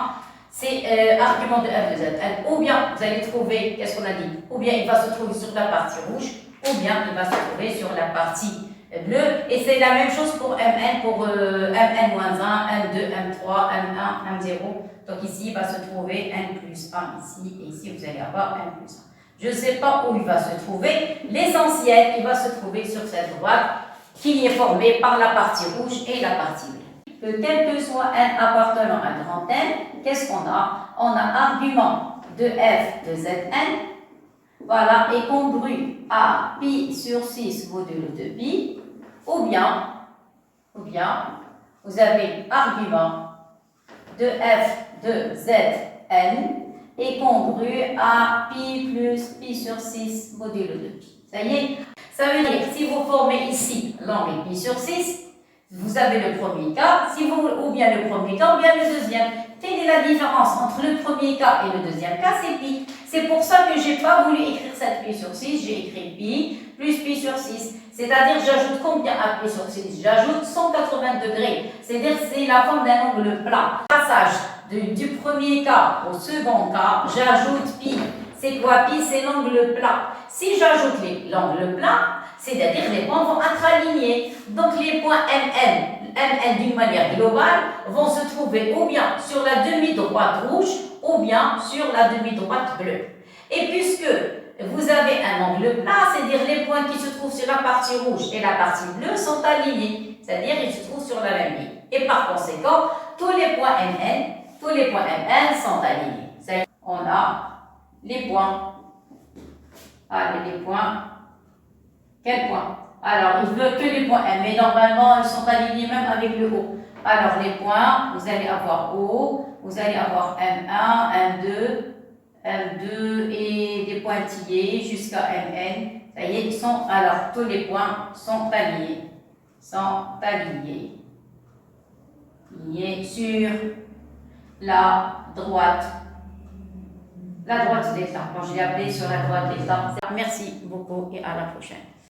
C'est argument de f de z. Ou bien, vous allez trouver, qu'est-ce qu'on a dit? Ou bien, il va se trouver sur la partie rouge, ou bien, il va se trouver sur la partie bleue. Et c'est la même chose pour mn, pour mn-1, m2, m3, m1, m0. Donc ici, il va se trouver n plus 1 ici, et ici, vous allez avoir n plus 1. Je ne sais pas où il va se trouver. L'essentiel, il va se trouver sur cette droite qui est formée par la partie rouge et la partie bleue. Que quel que soit n appartenant à grand N, qu'est-ce qu'on a? On a argument de f de Zn, voilà, est congru à pi sur 6 modulo de pi, ou bien, vous avez argument de f de Zn est congru à pi plus pi sur 6 modulo de pi. Ça y est? Ça veut dire que si vous formez ici l'angle pi sur 6, vous avez le premier cas, ou bien le premier cas, ou bien le deuxième. Quelle est la différence entre le premier cas et le deuxième cas? C'est pi. C'est pour ça que je n'ai pas voulu écrire 7 pi sur 6, j'ai écrit pi plus pi sur 6. C'est-à-dire, j'ajoute combien à pi sur 6? J'ajoute 180 degrés. C'est-à-dire, c'est la forme d'un angle plat. Passage du premier cas au second cas, j'ajoute pi. C'est quoi pi? C'est l'angle plat. Si j'ajoute l'angle plat, c'est-à-dire les points vont être alignés. Donc les points MN d'une manière globale vont se trouver ou bien sur la demi-droite rouge ou bien sur la demi-droite bleue. Et puisque vous avez un angle plat, c'est-à-dire les points qui se trouvent sur la partie rouge et la partie bleue sont alignés, c'est-à-dire ils se trouvent sur la même ligne. Et par conséquent, tous les points MN sont alignés. C'est-à-dire on a les points. Allez, les points. Quels points? Alors, il veut que les points M, mais normalement, ils sont alignés même avec le O. Alors, les points, vous allez avoir O, vous allez avoir M1, M2 et des pointillés jusqu'à MN. Ça y est, alors, tous les points sont alignés. Alignés sur la droite. La droite d'état. Bon, je l'ai appelé sur la droite d'état. Merci beaucoup et à la prochaine.